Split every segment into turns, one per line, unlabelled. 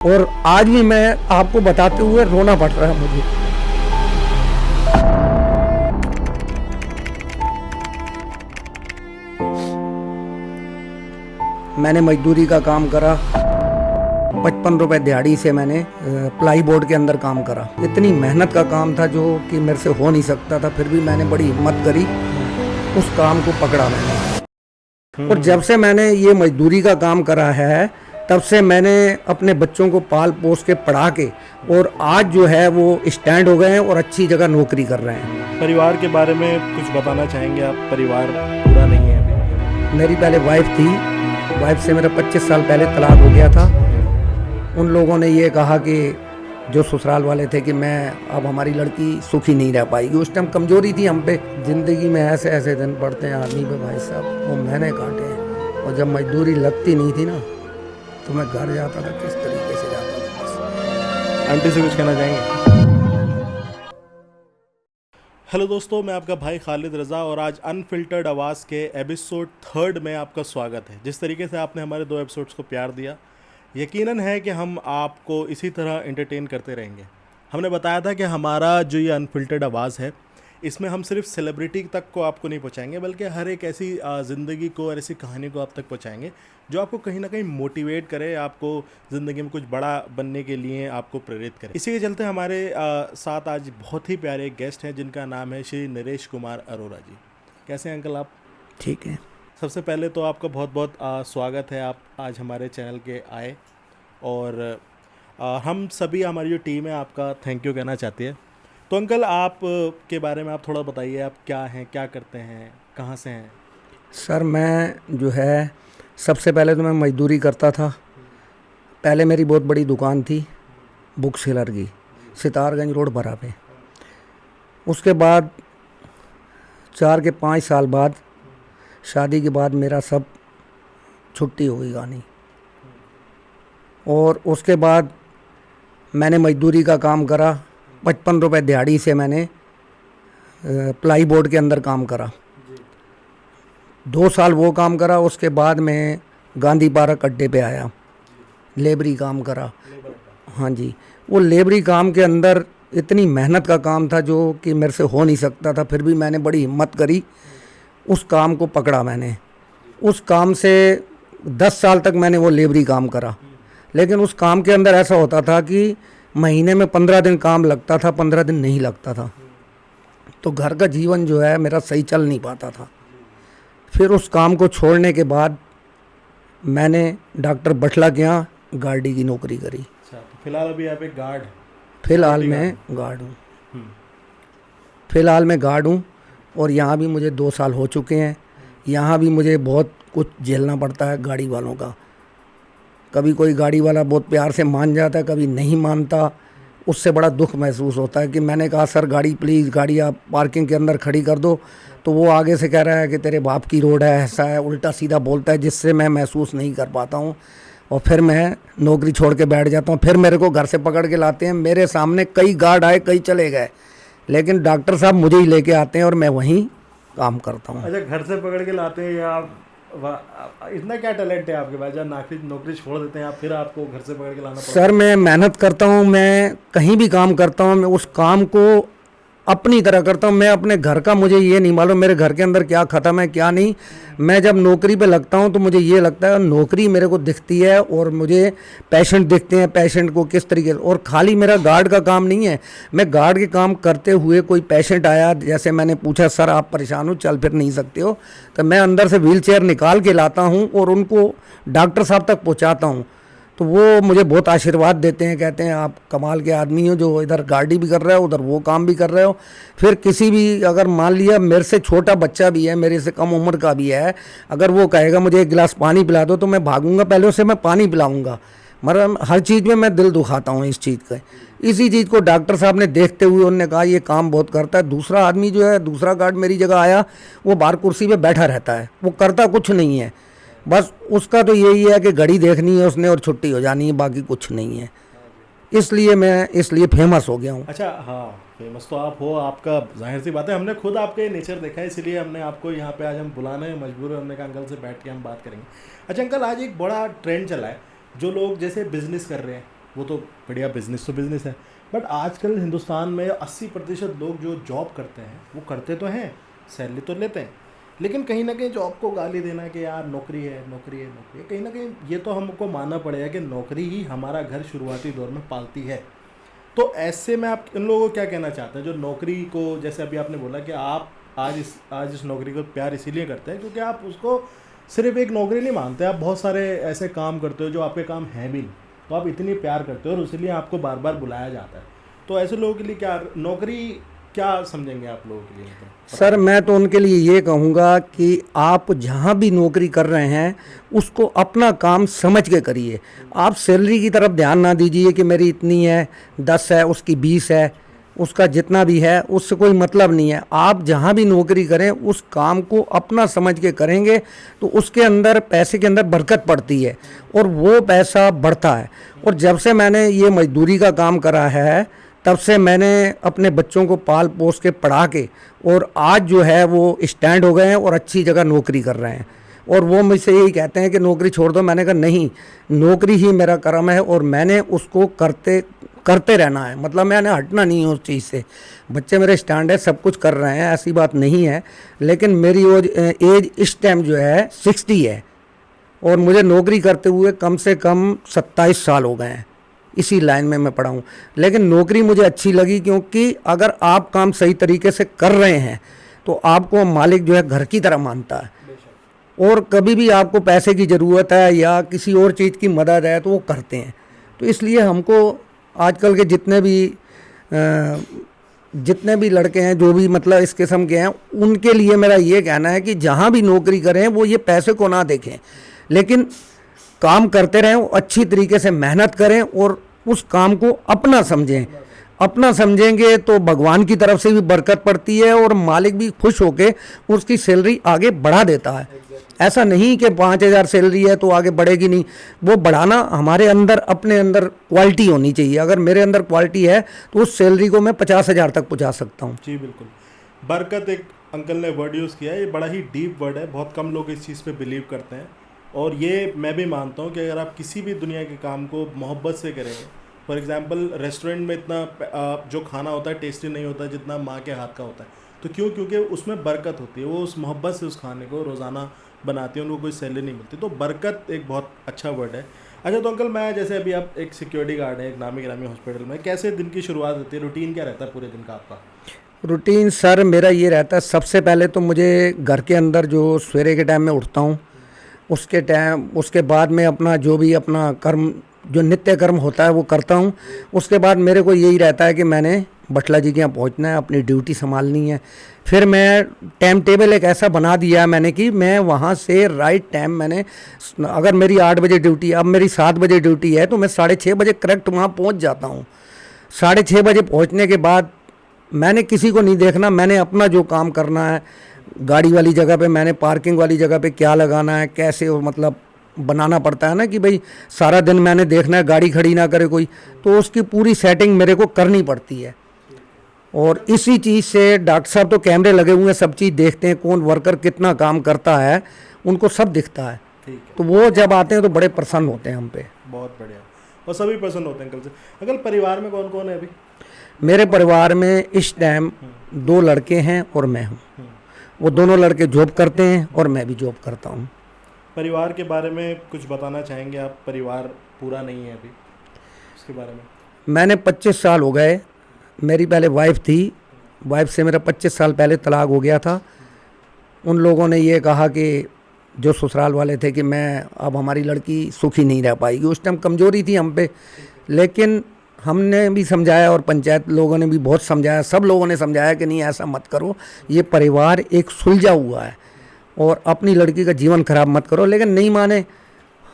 और आज भी मैं आपको बताते हुए रोना पड़ रहा है मुझे। मैंने मजदूरी का काम करा, 55 रुपए दिहाड़ी से मैंने प्लाई बोर्ड के अंदर काम करा। इतनी मेहनत का काम था जो कि मेरे से हो नहीं सकता था, फिर भी मैंने बड़ी हिम्मत करी, उस काम को पकड़ा मैंने। और जब से मैंने ये मजदूरी का काम करा है तब से मैंने अपने बच्चों को पाल पोस के पढ़ा के और आज जो है वो स्टैंड हो गए हैं और अच्छी जगह नौकरी कर रहे हैं।
परिवार के बारे में कुछ बताना चाहेंगे आप? परिवार पूरा नहीं है अभी?
मेरी पहले वाइफ थी, वाइफ से मेरा 25 साल पहले तलाक हो गया था। उन लोगों ने ये कहा कि जो ससुराल वाले थे कि मैं अब हमारी लड़की सुखी नहीं रह पाएगी। उस टाइम कमजोरी थी हम पे। ज़िंदगी में ऐसे ऐसे दिन पड़ते हैं आदमी पे भाई साहब, वो मैंने काटे हैं। और जब मजदूरी लगती नहीं थी ना तो मैं घर जाता था, किस तरीके से जाता था। बस
आंटी से कुछ कहना चाहेंगे? हेलो दोस्तों, मैं आपका भाई खालिद रज़ा और आज अनफिल्टर्ड आवाज़ के एपिसोड 3 में आपका स्वागत है। जिस तरीके से आपने हमारे 2 एपिसोड्स को प्यार दिया, यकीनन है कि हम आपको इसी तरह एंटरटेन करते रहेंगे। हमने बताया था कि हमारा जो ये अनफिल्टर्ड आवाज़ है, इसमें हम सिर्फ सेलिब्रिटी तक को आपको नहीं पहुंचाएंगे, बल्कि हर एक ऐसी ज़िंदगी को और ऐसी कहानी को आप तक पहुंचाएंगे जो आपको कहीं ना कहीं मोटिवेट करे, आपको ज़िंदगी में कुछ बड़ा बनने के लिए आपको प्रेरित करे। इसी के चलते हमारे साथ आज बहुत ही प्यारे गेस्ट हैं जिनका नाम है श्री नरेश कुमार अरोरा जी। कैसे हैं अंकल आप?
ठीक है।
सबसे पहले तो आपका बहुत बहुत स्वागत है, आप आज हमारे चैनल के आए और हम सभी, हमारी जो टीम है, आपका थैंक यू कहना चाहती है। तो अंकल, आप के बारे में आप थोड़ा बताइए, आप क्या हैं, क्या करते हैं, कहाँ से हैं?
सर मैं जो है सबसे पहले तो मैं मजदूरी करता था। पहले मेरी बहुत बड़ी दुकान थी बुक सेलर की, सितारगंज रोड बरा पे। उसके बाद 4 के 5 साल बाद शादी के बाद मेरा सब छुट्टी हो गई गानी। और उसके बाद मैंने मजदूरी का काम करा, 55 रुपए दिहाड़ी से मैंने प्लाई बोर्ड के अंदर काम करा। 2 साल वो काम करा। उसके बाद मैं गांधी पार्क अड्डे पे आया, लेबरी काम करा। हाँ जी, वो लेबरी काम के अंदर इतनी मेहनत का काम था जो कि मेरे से हो नहीं सकता था, फिर भी मैंने बड़ी हिम्मत करी, उस काम को पकड़ा मैंने। उस काम से 10 साल तक मैंने वो लेबरी काम करा। लेकिन उस काम के अंदर ऐसा होता था कि महीने में 15 दिन काम लगता था, 15 दिन नहीं लगता था। तो घर का जीवन जो है मेरा सही चल नहीं पाता था। फिर उस काम को छोड़ने के बाद मैंने डॉक्टर बटला के यहाँ गार्डी की नौकरी करी।
अच्छा, तो फिलहाल अभी आप एक गार्ड?
फिलहाल मैं गार्ड हूँ। फिलहाल मैं गार्ड हूँ और यहाँ भी मुझे 2 साल हो चुके हैं। यहाँ भी मुझे बहुत कुछ झेलना पड़ता है गाड़ी वालों का। कभी कोई गाड़ी वाला बहुत प्यार से मान जाता है, कभी नहीं मानता। उससे बड़ा दुख महसूस होता है कि मैंने कहा सर गाड़ी प्लीज़, गाड़ी आप पार्किंग के अंदर खड़ी कर दो, तो वो आगे से कह रहा है कि तेरे बाप की रोड है, ऐसा है, उल्टा सीधा बोलता है, जिससे मैं महसूस नहीं कर पाता हूँ। और फिर मैं नौकरी छोड़ के बैठ जाता हूँ। फिर मेरे को घर से पकड़ के लाते हैं। मेरे सामने कई गार्ड आए, कई चले गए, लेकिन डॉक्टर साहब मुझे ही लेके आते हैं और मैं वहीं काम करता हूँ।
अच्छा, घर से पकड़ के लाते हैं या आप? इतना क्या टैलेंट है आपके पास, जब नौकरी छोड़ देते हैं आप, फिर आपको घर से पकड़ के लाना पड़ता है?
सर मैं मेहनत करता हूँ, मैं कहीं भी काम करता हूँ, मैं उस काम को अपनी तरह करता हूँ। मैं अपने घर का, मुझे ये नहीं मालूम मेरे घर के अंदर क्या ख़त्म है क्या नहीं। मैं जब नौकरी पे लगता हूँ तो मुझे ये लगता है नौकरी मेरे को दिखती है और मुझे पेशेंट दिखते हैं, पेशेंट को किस तरीके से। और खाली मेरा गार्ड का काम नहीं है, मैं गार्ड के काम करते हुए कोई पेशेंट आया, जैसे मैंने पूछा सर आप परेशान हो, चल फिर नहीं सकते हो, तो मैं अंदर से व्हील चेयर निकाल के लाता हूँ और उनको डॉक्टर साहब तक पहुँचाता हूँ। तो वो मुझे बहुत आशीर्वाद देते हैं, कहते हैं आप कमाल के आदमी हो जो इधर गाड़ी भी कर रहे हो, उधर वो काम भी कर रहे हो। फिर किसी भी, अगर मान लिया मेरे से छोटा बच्चा भी है, मेरे से कम उम्र का भी है, अगर वो कहेगा मुझे 1 गिलास पानी पिला दो, तो मैं भागूंगा, पहले उसे मैं पानी पिलाऊंगा। मतलब हर चीज़ में मैं दिल दुखाता हूँ इस चीज़ का। इसी चीज़ को डॉक्टर साहब ने देखते हुए उन्होंने कहा ये काम बहुत करता है। दूसरा आदमी जो है, दूसरा गार्ड मेरी जगह आया, वो बाहर कुर्सी पर बैठा रहता है, वो करता कुछ नहीं है, बस उसका तो यही है कि घड़ी देखनी है उसने और छुट्टी हो जानी है, बाकी कुछ नहीं है। इसलिए फेमस हो गया हूँ।
अच्छा, हाँ, फेमस तो आप हो, आपका जाहिर सी बात है, हमने खुद आपका नेचर देखा है, इसलिए हमने आपको यहाँ पे आज हम बुलाने में मजबूर है। हमने कहा अंकल से बैठ के हम बात करेंगे। अच्छा अंकल, आज एक बड़ा ट्रेंड चला है, जो लोग जैसे बिजनेस कर रहे हैं वो तो बढ़िया, बिजनेस तो बिजनेस है। बट आजकल हिंदुस्तान में 80% लोग जो जॉब करते हैं वो करते तो हैं, सैलरी तो लेते हैं, लेकिन कहीं ना कहीं जॉब को गाली देना कि यार नौकरी है नौकरी है नौकरी है, कहीं ना कहीं ये तो हमको मानना पड़ेगा कि नौकरी ही हमारा घर शुरुआती दौर में पालती है। तो ऐसे में आप इन लोगों को क्या कहना चाहते हैं जो नौकरी को, जैसे अभी आपने बोला कि आप आज इस नौकरी को प्यार इसीलिए करते हैं क्योंकि आप उसको सिर्फ एक नौकरी नहीं मानते, आप बहुत सारे ऐसे काम करते हो जो आपके काम हैं भी नहीं, तो आप इतनी प्यार करते हो और इसीलिए आपको बार बार बुलाया जाता है। तो ऐसे लोगों के लिए क्या नौकरी, क्या समझेंगे आप लोगों के लिए? मतलब
सर मैं तो उनके लिए ये कहूँगा कि आप जहाँ भी नौकरी कर रहे हैं उसको अपना काम समझ के करिए। आप सैलरी की तरफ ध्यान ना दीजिए कि मेरी इतनी है, 10 है, उसकी 20 है, उसका जितना भी है उससे कोई मतलब नहीं है। आप जहाँ भी नौकरी करें उस काम को अपना समझ के करेंगे तो उसके अंदर पैसे के अंदर बरकत पड़ती है और वो पैसा बढ़ता है। और जब से मैंने ये मजदूरी का काम करा है तब से मैंने अपने बच्चों को पाल पोस के पढ़ा के और आज जो है वो स्टैंड हो गए हैं और अच्छी जगह नौकरी कर रहे हैं। और वो मुझसे यही कहते हैं कि नौकरी छोड़ दो। मैंने कहा नहीं, नौकरी ही मेरा कर्म है और मैंने उसको करते रहना है, मतलब मैंने हटना नहीं है उस चीज़ से। बच्चे मेरे स्टैंड है, सब कुछ कर रहे हैं, ऐसी बात नहीं है, लेकिन मेरी एज इस टाइम जो है 60 है और मुझे नौकरी करते हुए कम से कम 27 साल हो गए हैं। इसी लाइन में मैं पढ़ा हूँ, लेकिन नौकरी मुझे अच्छी लगी क्योंकि अगर आप काम सही तरीके से कर रहे हैं तो आपको मालिक जो है घर की तरह मानता है और कभी भी आपको पैसे की ज़रूरत है या किसी और चीज़ की मदद है तो वो करते हैं। तो इसलिए हमको आजकल के जितने भी लड़के हैं जो भी मतलब इस किस्म के हैं उनके लिए मेरा ये कहना है कि जहाँ भी नौकरी करें वो ये पैसे को ना देखें, लेकिन काम करते रहें, अच्छी तरीके से मेहनत करें और उस काम को अपना समझें। अपना समझेंगे तो भगवान की तरफ से भी बरकत पड़ती है और मालिक भी खुश होके उसकी सैलरी आगे बढ़ा देता है। ऐसा नहीं कि 5,000 सैलरी है तो आगे बढ़ेगी नहीं, वो बढ़ाना हमारे अंदर, अपने अंदर क्वालिटी होनी चाहिए। अगर मेरे अंदर क्वालिटी है तो उस सैलरी को मैं 50,000 तक पहुंचा सकता हूं।
जी बिल्कुल। बरकत एक अंकल ने वर्ड यूज़ किया है, ये बड़ा ही डीप वर्ड है, बहुत कम लोग इस चीज़ पे बिलीव करते हैं और ये मैं भी मानता हूँ कि अगर आप किसी भी दुनिया के काम को मोहब्बत से करेंगे, फॉर एग्जांपल रेस्टोरेंट में इतना जो खाना होता है टेस्टी नहीं होता जितना माँ के हाथ का होता है, तो क्योंकि उसमें बरकत होती है, वो उस मोहब्बत से उस खाने को रोज़ाना बनाती हैं, उनको कोई सैलरी नहीं मिलती, तो बरकत एक बहुत अच्छा वर्ड है। अच्छा तो अंकल, मैं जैसे अभी आप एक सिक्योरिटी गार्ड है एक नामी गिरामी हॉस्पिटल में, कैसे दिन की शुरुआत होती है, रूटीन क्या रहता है पूरे दिन का आपका?
रूटीन सर मेरा ये रहता है, सबसे पहले तो मुझे घर के अंदर जो सवेरे के टाइम में उठता हूँ उसके बाद में अपना जो भी अपना कर्म, जो नित्य कर्म होता है वो करता हूँ। उसके बाद मेरे को यही रहता है कि मैंने बटला जी के यहाँ पहुँचना है, अपनी ड्यूटी संभालनी है। फिर मैं टाइम टेबल एक ऐसा बना दिया है मैंने कि मैं वहाँ से राइट टाइम, मैंने अगर मेरी 8 बजे ड्यूटी है, अब मेरी 7 बजे ड्यूटी है, तो मैं 6:30 बजे करेक्ट वहाँ पहुँच जाता हूँ। 6:30 बजे पहुँचने के बाद मैंने किसी को नहीं देखना, मैंने अपना जो काम करना है, गाड़ी वाली जगह पे मैंने पार्किंग वाली जगह पे क्या लगाना है, कैसे वो मतलब बनाना पड़ता है ना कि भाई सारा दिन मैंने देखना है गाड़ी खड़ी ना करे कोई, तो उसकी पूरी सेटिंग मेरे को करनी पड़ती है। और इसी चीज़ से डॉक्टर साहब तो कैमरे लगे हुए हैं, सब चीज़ देखते हैं, कौन वर्कर कितना काम करता है उनको सब दिखता है। तो वो जब आते हैं तो बड़े प्रसन्न होते हैं हम पे।
बहुत बढ़िया, और सभी प्रसन्न होते हैं अंकल से। अंकल परिवार में कौन कौन है अभी?
मेरे परिवार में इस टाइम 2 लड़के हैं और मैं हूँ। वो दोनों लड़के जॉब करते हैं और मैं भी जॉब करता हूँ।
परिवार के बारे में कुछ बताना चाहेंगे आप? परिवार पूरा नहीं है अभी, उसके बारे में।
मैंने 25 साल हो गए, मेरी पहले वाइफ थी, वाइफ से मेरा 25 साल पहले तलाक हो गया था। उन लोगों ने ये कहा कि जो ससुराल वाले थे कि मैं अब हमारी लड़की सुखी नहीं रह पाएगी। उस टाइम कमज़ोरी थी हम पे, लेकिन हमने भी समझाया और पंचायत लोगों ने भी बहुत समझाया, सब लोगों ने समझाया कि नहीं ऐसा मत करो, ये परिवार एक सुलझा हुआ है और अपनी लड़की का जीवन खराब मत करो। लेकिन नहीं माने,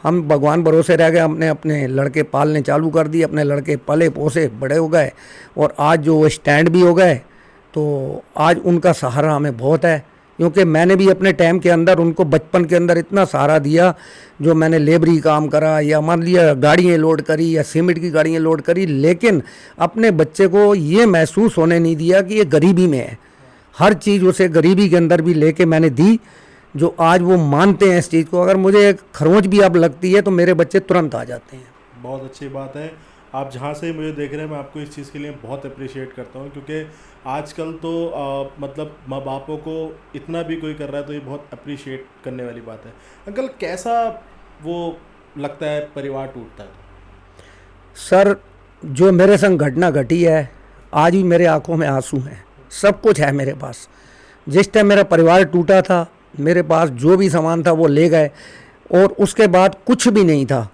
हम भगवान भरोसे रह गए, हमने अपने लड़के पालने चालू कर दिए, अपने लड़के पले पोसे बड़े हो गए और आज जो वो स्टैंड भी हो गए, तो आज उनका सहारा हमें बहुत है। क्योंकि मैंने भी अपने टाइम के अंदर उनको बचपन के अंदर इतना सहारा दिया, जो मैंने लेबरी काम करा या मान लिया गाड़ियाँ लोड करी या सीमेंट की गाड़ियाँ लोड करी, लेकिन अपने बच्चे को ये महसूस होने नहीं दिया कि ये गरीबी में है। हर चीज़ उसे गरीबी के अंदर भी लेके मैंने दी, जो आज वो मानते हैं इस चीज़ को। अगर मुझे एक खरोंच भी अब लगती है तो मेरे बच्चे तुरंत आ जाते हैं।
बहुत अच्छी बात है। आप जहाँ से मुझे देख रहे हैं मैं आपको इस चीज़ के लिए बहुत अप्रिशिएट करता हूँ, क्योंकि आजकल तो मतलब माँ बापों को इतना भी कोई कर रहा है तो ये बहुत अप्रिशिएट करने वाली बात है। अंकल, कैसा वो लगता है परिवार टूटता है?
सर, जो मेरे संग घटना घटी है, आज भी मेरे आंखों में आंसू हैं। सब कुछ है मेरे पास। जिस टाइम मेरा परिवार टूटा था, मेरे पास जो भी सामान था वो ले गए, और उसके बाद कुछ भी नहीं था।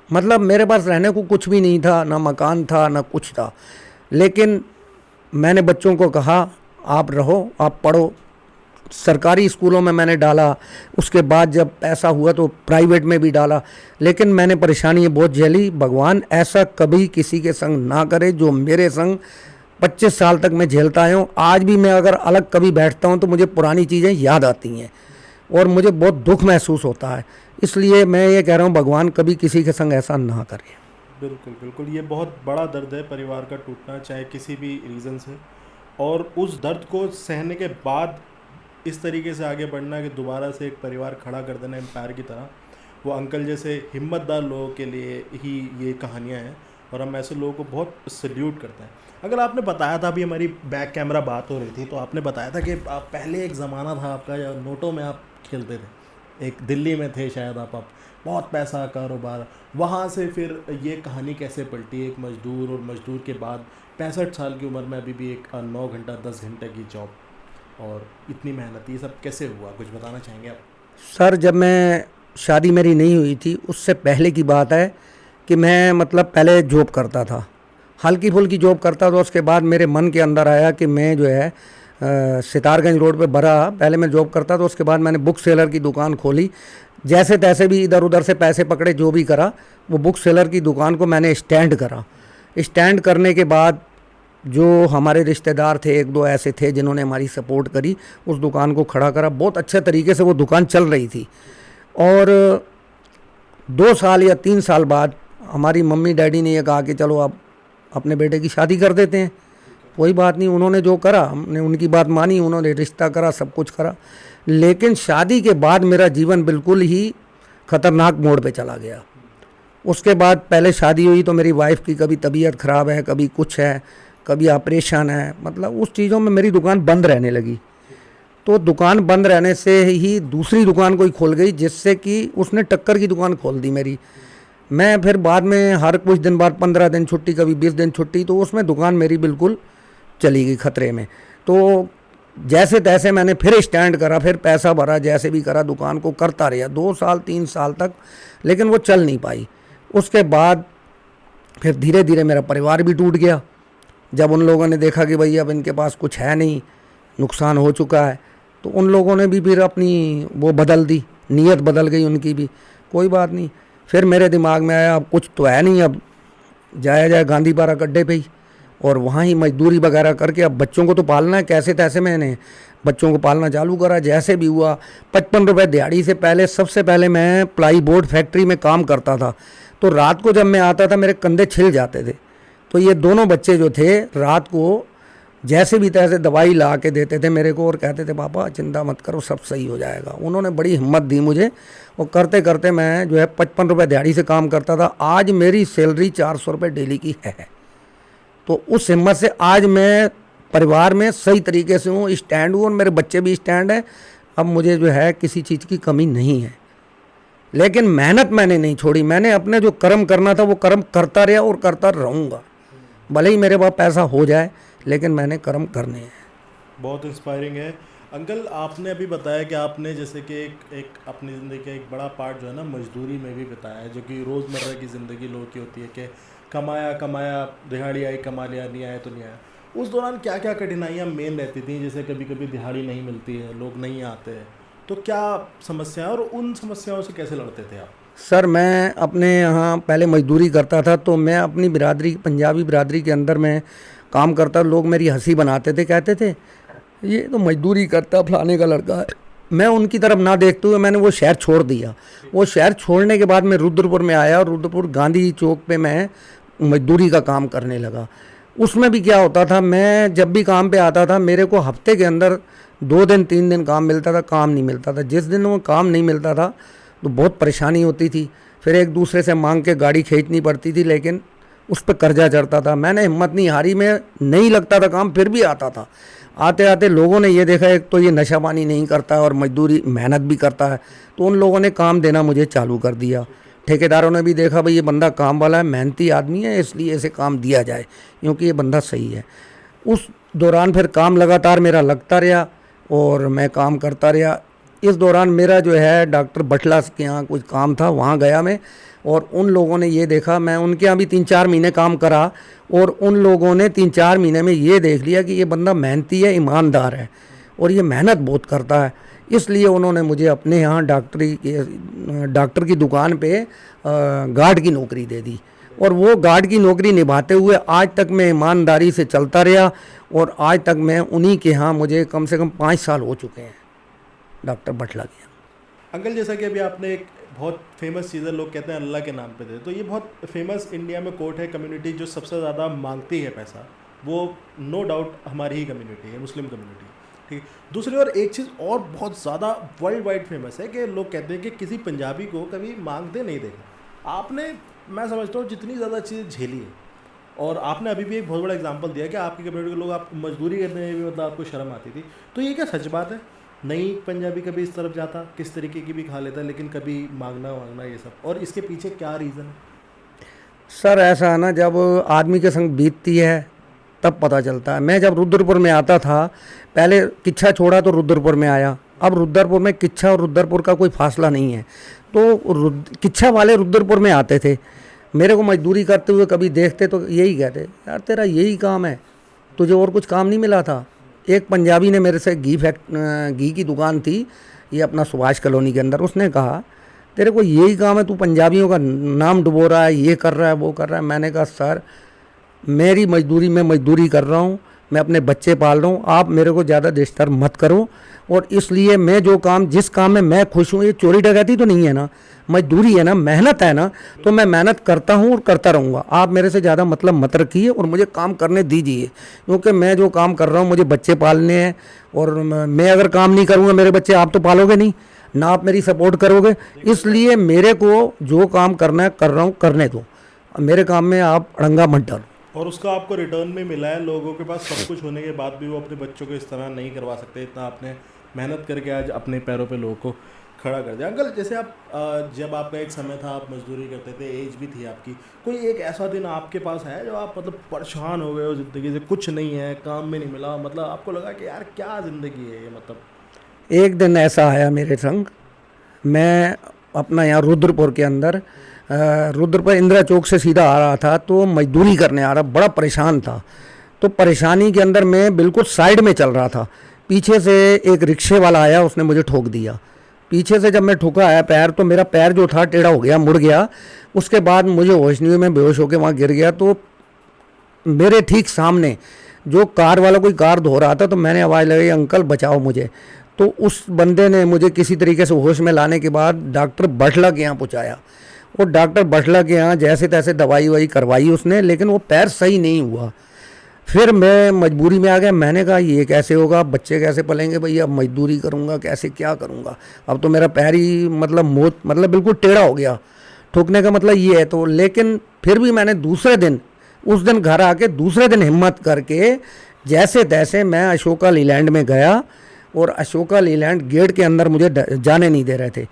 मतलब मेरे पास रहने को कुछ भी नहीं था, ना मकान था ना कुछ था। लेकिन मैंने बच्चों को कहा, आप रहो, आप पढ़ो। सरकारी स्कूलों में मैंने डाला, उसके बाद जब ऐसा हुआ तो प्राइवेट में भी डाला। लेकिन मैंने परेशानी बहुत झेली। भगवान ऐसा कभी किसी के संग ना करे जो मेरे संग 25 साल तक मैं झेलता आया हूँ। आज भी मैं अगर अलग कभी बैठता हूँ तो मुझे पुरानी चीज़ें याद आती हैं और मुझे बहुत दुख महसूस होता है। इसलिए मैं ये कह रहा हूँ, भगवान कभी किसी के संग ऐसा ना करे।
बिल्कुल बिल्कुल, ये बहुत बड़ा दर्द है परिवार का टूटना, चाहे किसी भी रीज़न से। और उस दर्द को सहने के बाद इस तरीके से आगे बढ़ना कि दोबारा से एक परिवार खड़ा कर देना एम्पायर की तरह, वो अंकल जैसे हिम्मतदार लोगों के लिए ही ये कहानियाँ हैं, और हम ऐसे लोगों को बहुत सल्यूट करते हैं। अगर आपने बताया था, अभी हमारी बैक कैमरा बात हो रही थी, तो आपने बताया था कि आप पहले एक ज़माना था आपका या नोटों में आप खेलते थे, एक दिल्ली में थे शायद आप बहुत पैसा कारोबार, वहाँ से फिर ये कहानी कैसे पलटी, एक मज़दूर, और मज़दूर के बाद 65 साल की उम्र में अभी भी एक 9 घंटा 10 घंटे की जॉब, और इतनी मेहनत, ये सब कैसे हुआ, कुछ बताना चाहेंगे आप?
सर, जब मैं शादी मेरी नहीं हुई थी, उससे पहले की बात है कि मैं मतलब पहले जॉब करता था, हल्की फुल्की जॉब करता था। उसके बाद मेरे मन के अंदर आया कि मैं जो है सितारगंज रोड पे बरा, पहले मैं जॉब करता था, उसके बाद मैंने बुक सेलर की दुकान खोली। जैसे तैसे भी इधर उधर से पैसे पकड़े, जो भी करा, वो बुक सेलर की दुकान को मैंने स्टैंड करा। स्टैंड करने के बाद जो हमारे रिश्तेदार थे, एक दो ऐसे थे जिन्होंने हमारी सपोर्ट करी, उस दुकान को खड़ा करा। बहुत अच्छे तरीके से वो दुकान चल रही थी। और 2 साल या 3 साल बाद हमारी मम्मी डैडी ने ये कहा कि चलो अब अपने बेटे की शादी कर देते हैं। कोई बात नहीं, उन्होंने जो करा, हमने उनकी बात मानी, उन्होंने रिश्ता करा, सब कुछ करा। लेकिन शादी के बाद मेरा जीवन बिल्कुल ही ख़तरनाक मोड़ पे चला गया। उसके बाद पहले शादी हुई तो मेरी वाइफ की कभी तबीयत ख़राब है, कभी कुछ है, कभी ऑपरेशन है, मतलब उस चीज़ों में मेरी दुकान बंद रहने लगी। तो दुकान बंद रहने से ही दूसरी दुकान कोई खोल गई, जिससे कि उसने टक्कर की दुकान खोल दी मेरी। मैं फिर बाद में हर कुछ दिन बाद 15 दिन छुट्टी, कभी 20 दिन छुट्टी, तो उसमें दुकान मेरी बिल्कुल चली गई खतरे में। तो जैसे तैसे मैंने फिर स्टैंड करा, फिर पैसा भरा, जैसे भी करा, दुकान को करता रहा 2 साल 3 साल तक, लेकिन वो चल नहीं पाई। उसके बाद फिर धीरे धीरे मेरा परिवार भी टूट गया। जब उन लोगों ने देखा कि भाई अब इनके पास कुछ है नहीं, नुकसान हो चुका है, तो उन लोगों ने भी फिर अपनी वो बदल दी, नीयत बदल गई उनकी भी। कोई बात नहीं, फिर मेरे दिमाग में आया अब कुछ तो है नहीं, अब जाया जाए गांधी पारा गड्ढे पे ही, और वहाँ ही मजदूरी वगैरह करके अब बच्चों को तो पालना है। कैसे तैसे मैंने बच्चों को पालना चालू करा, जैसे भी हुआ। 55 रुपये दिहाड़ी से पहले, सबसे पहले मैं प्लाई बोर्ड फैक्ट्री में काम करता था। तो रात को जब मैं आता था मेरे कंधे छिल जाते थे। तो ये दोनों बच्चे जो थे, रात को जैसे भी तैसे दवाई ला के देते थे मेरे को, और कहते थे पापा चिंता मत करो, सब सही हो जाएगा। उन्होंने बड़ी हिम्मत दी मुझे, और करते करते मैं जो है 55 रुपये दिहाड़ी से काम करता था। आज मेरी सैलरी 400 रुपये डेली की है। तो उस हिम्मत से आज मैं परिवार में सही तरीके से हूँ, स्टैंड हूँ, और मेरे बच्चे भी स्टैंड हैं। अब मुझे जो है किसी चीज़ की कमी नहीं है। लेकिन मेहनत मैंने नहीं छोड़ी। मैंने अपने जो कर्म करना था वो कर्म करता रहा और करता रहूँगा, भले ही मेरे पास पैसा हो जाए, लेकिन मैंने कर्म करने हैं।
बहुत इंस्पायरिंग है अंकल। आपने अभी बताया कि आपने जैसे कि एक अपनी ज़िंदगी का एक बड़ा पार्ट जो है ना मजदूरी में भी बताया है, जो कि रोज़मर्रा की ज़िंदगी लोगों की होती है कि कमाया, दिहाड़ी आई, कमा लिया, नहीं आया तो नहीं आया। उस दौरान क्या क्या कठिनाइयाँ मेन रहती थी? जैसे कभी कभी दिहाड़ी नहीं मिलती है, लोग नहीं आते हैं, तो क्या समस्याएं, और उन समस्याओं से कैसे लड़ते थे आप?
सर, मैं अपने यहाँ पहले मजदूरी करता था, तो मैं अपनी बिरादरी, पंजाबी बिरादरी के अंदर मैं काम करता। लोग मेरी हंसी बनाते थे, कहते थे ये तो मजदूरी करता, फलाने का लड़का है। मैं उनकी तरफ ना देखते हुए मैंने वो शहर छोड़ दिया। वो शहर छोड़ने के बाद मैं रुद्रपुर में आया, और रुद्रपुर गांधी चौक पे मैं मजदूरी का काम करने लगा। उसमें भी क्या होता था, मैं जब भी काम पे आता था, मेरे को हफ्ते के अंदर 2 दिन 3 दिन काम मिलता था, काम नहीं मिलता था। जिस दिन वो काम नहीं मिलता था तो बहुत परेशानी होती थी। फिर एक दूसरे से मांग के गाड़ी खींचनी पड़ती थी, लेकिन उस पर कर्जा चढ़ता था। मैंने हिम्मत नहीं हारी, मैं नहीं लगता था काम, फिर भी आता था। आते आते लोगों ने ये देखा एक तो ये नशा पानी नहीं करता और मजदूरी मेहनत भी करता है, तो उन लोगों ने काम देना मुझे चालू कर दिया। ठेकेदारों ने भी देखा भाई ये बंदा काम वाला है, मेहनती आदमी है, इसलिए इसे काम दिया जाए क्योंकि ये बंदा सही है। उस दौरान फिर काम लगातार मेरा लगता रहा और मैं काम करता रहा। इस दौरान मेरा जो है डॉक्टर बटला के यहाँ कुछ काम था, वहाँ गया मैं, और उन लोगों ने ये देखा, मैं उनके यहाँ भी 3-4 महीने काम करा और उन लोगों ने 3-4 महीने में ये देख लिया कि ये बंदा मेहनती है, ईमानदार है और ये मेहनत बहुत करता है। इसलिए उन्होंने मुझे अपने यहाँ डॉक्टर की दुकान पे गार्ड की नौकरी दे दी और वो गार्ड की नौकरी निभाते हुए आज तक मैं ईमानदारी से चलता रहा और आज तक मैं उन्हीं के यहाँ, मुझे कम से कम 5 साल हो चुके हैं डॉक्टर बटला के यहाँ।
अंकल, जैसा कि अभी आपने एक बहुत फेमस चीज़ है, लोग कहते हैं अल्लाह के नाम पे दे, तो ये बहुत फेमस इंडिया में कोट है, कम्युनिटी जो सबसे ज़्यादा मांगती है पैसा वो नो डाउट हमारी ही कम्युनिटी है, मुस्लिम कम्युनिटी। ठीक, दूसरी ओर एक चीज़ और बहुत ज़्यादा वर्ल्ड वाइड फेमस है कि लोग कहते हैं कि किसी पंजाबी को कभी मांगते नहीं देखा। आपने, मैं समझता हूँ, जितनी ज़्यादा चीज़ें झेली है और आपने अभी भी एक बहुत बड़ा एग्जांपल दिया कि आपकी कम्युनिटी के लोग आप मजदूरी करने में भी मतलब आपको शर्म आती थी, तो ये क्या सच बात है? नहीं पंजाबी कभी इस तरफ जाता, किस तरीके की भी खा लेता, लेकिन कभी मांगना ये सब, और इसके पीछे क्या रीज़न है?
सर ऐसा है ना, जब आदमी के संग बीतती है तब पता चलता है। मैं जब रुद्रपुर में आता था, पहले किच्छा छोड़ा तो रुद्रपुर में आया, अब रुद्रपुर में किच्छा और रुद्रपुर का कोई फासला नहीं है, तो किच्छा वाले रुद्रपुर में आते थे, मेरे को मजदूरी करते हुए कभी देखते तो यही कहते, यार तेरा यही काम है, तुझे और कुछ काम नहीं मिला था। एक पंजाबी ने मेरे से घी की दुकान थी, ये अपना सुभाष कॉलोनी के अंदर, उसने कहा तेरे को यही काम है, तू पंजाबियों का नाम डुबो रहा है, ये कर रहा है वो कर रहा है। मैंने कहा सर मेरी मजदूरी, मैं मजदूरी कर रहा हूँ, मैं अपने बच्चे पाल रहा हूँ, आप मेरे को ज़्यादा डिस्टर्ब मत करो, और इसलिए मैं जो काम, जिस काम में मैं खुश हूँ, ये चोरी डकैती तो नहीं है ना, मजदूरी है ना, मेहनत है ना, तो मैं मेहनत करता हूँ और करता रहूँगा। आप मेरे से ज़्यादा मतलब मत रखिए और मुझे काम करने दीजिए, क्योंकि मैं जो काम कर रहा हूँ मुझे बच्चे पालने हैं, और मैं अगर काम नहीं करूँगा मेरे बच्चे आप तो पालोगे नहीं ना, आप मेरी सपोर्ट करोगे, इसलिए मेरे को जो काम करना है कर रहा हूँ, करने दो, मेरे काम में आप अड़ंगा मत डालो।
और उसका आपको रिटर्न में मिला है। लोगों के पास सब कुछ होने के बाद भी वो अपने बच्चों को इस तरह नहीं करवा सकते, इतना आपने मेहनत करके आज अपने पैरों पे लोगों को खड़ा कर दिया। अंकल, जैसे आप जब आपका एक समय था, आप मजदूरी करते थे, एज भी थी आपकी, कोई एक ऐसा दिन आपके पास है जो आप मतलब परेशान हो गए हो ज़िंदगी से, कुछ नहीं है, काम में नहीं मिला, मतलब आपको लगा कि यार क्या ज़िंदगी है ये? मतलब
एक दिन ऐसा आया मेरे संग, मैं अपना यहाँ रुद्रपुर के अंदर, रुद्रपुर इंदिरा चौक से सीधा आ रहा था, तो मजदूरी करने आ रहा, बड़ा परेशान था, तो परेशानी के अंदर मैं बिल्कुल साइड में चल रहा था, पीछे से एक रिक्शे वाला आया, उसने मुझे ठोक दिया। पीछे से जब मैं ठुका आया पैर, तो मेरा पैर जो था टेढ़ा हो गया, मुड़ गया। उसके बाद मुझे होश नहीं हुई, मैं बेहोश होकर वहाँ गिर गया। तो मेरे ठीक सामने जो कार वाला कोई कार धो रहा था, तो मैंने आवाज़ लगाई अंकल बचाओ मुझे, तो उस बंदे ने मुझे किसी तरीके से होश में लाने के बाद डॉक्टर बटला के यहाँ पहुँचाया, और डॉक्टर बटला के यहाँ जैसे तैसे दवाई ववाई करवाई उसने, लेकिन वो पैर सही नहीं हुआ। फिर मैं मजबूरी में आ गया, मैंने कहा ये कैसे होगा, बच्चे कैसे पलेंगे भैया, अब मजदूरी करूँगा कैसे, क्या करूँगा, अब तो मेरा पैर ही मतलब बिल्कुल टेढ़ा हो गया, ठोकने का मतलब ये है। तो लेकिन फिर भी मैंने दूसरे दिन, उस दिन घर आके दूसरे दिन हिम्मत करके जैसे तैसे मैं अशोका लीलैंड में गया, और अशोका लीलैंड गेट के अंदर मुझे जाने नहीं दे रहे थे।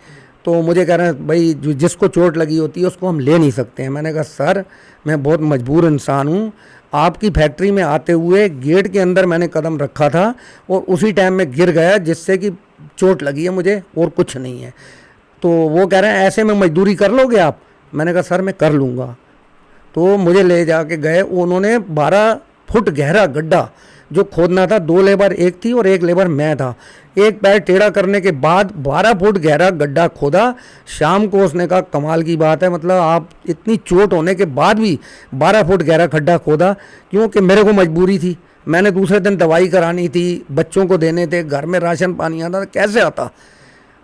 तो मुझे कह रहे हैं भाई जिसको चोट लगी होती है उसको हम ले नहीं सकते हैं। मैंने कहा सर मैं बहुत मजबूर इंसान हूँ, आपकी फैक्ट्री में आते हुए गेट के अंदर मैंने कदम रखा था और उसी टाइम में गिर गया, जिससे कि चोट लगी है मुझे और कुछ नहीं है। तो वो कह रहे हैं ऐसे में मजदूरी कर लोगे आप? मैंने कहा सर मैं कर लूँगा। तो मुझे ले जाके गए, उन्होंने 12 फुट गहरा गड्ढा जो खोदना था, 2 लेबर एक थी और 1 लेबर मैं था, एक पैर टेढ़ा करने के बाद 12 फुट गहरा गड्ढा खोदा। शाम को उसने कहा कमाल की बात है, मतलब आप इतनी चोट होने के बाद भी 12 फुट गहरा खड्डा खोदा, क्योंकि मेरे को मजबूरी थी, मैंने दूसरे दिन दवाई करानी थी, बच्चों को देने थे, घर में राशन पानी आता था, कैसे आता।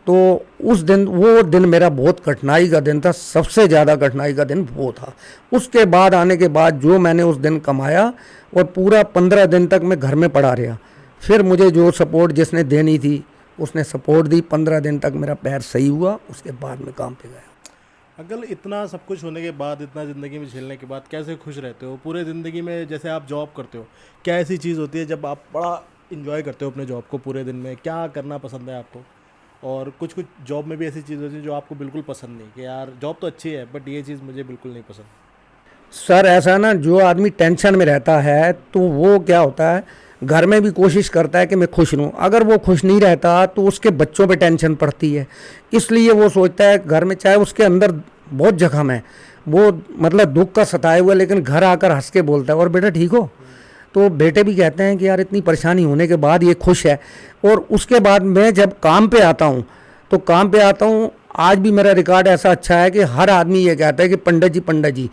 तो उस दिन, वो दिन मेरा बहुत कठिनाई का दिन था, सबसे ज़्यादा कठिनाई का दिन वो था। उसके बाद आने के बाद जो मैंने उस दिन कमाया, और पूरा 15 दिन तक मैं घर में पड़ा रहा। फिर मुझे जो सपोर्ट जिसने देनी थी उसने सपोर्ट दी, 15 दिन तक मेरा पैर सही हुआ, उसके बाद मैं काम पे गया।
अंकल इतना सब कुछ होने के बाद, इतना ज़िंदगी में झेलने के बाद कैसे खुश रहते हो पूरे ज़िंदगी में? जैसे आप जॉब करते हो, क्या ऐसी चीज़ होती है जब आप बड़ा इंजॉय करते हो अपने जॉब को पूरे दिन में? क्या करना पसंद है आपको? और कुछ कुछ जॉब में भी ऐसी चीज़ होती है जो आपको बिल्कुल पसंद नहीं, कि यार जॉब तो अच्छी है बट ये चीज़ मुझे बिल्कुल नहीं पसंद।
सर ऐसा ना, जो आदमी टेंशन में रहता है तो वो क्या होता है, घर में भी कोशिश करता है कि मैं खुश रहूं। अगर वो खुश नहीं रहता तो उसके बच्चों पे टेंशन पड़ती है। इसलिए वो सोचता है घर में, चाहे उसके अंदर बहुत जख्म है, वो मतलब दुख का सताए हुआ, लेकिन घर आकर हंस के बोलता है और बेटा ठीक हो। तो बेटे भी कहते हैं कि यार इतनी परेशानी होने के बाद ये खुश है। और उसके बाद मैं जब काम पे आता हूँ तो काम पे आता हूँ, आज भी मेरा रिकॉर्ड ऐसा अच्छा है कि हर आदमी ये कहता है कि पंडित जी,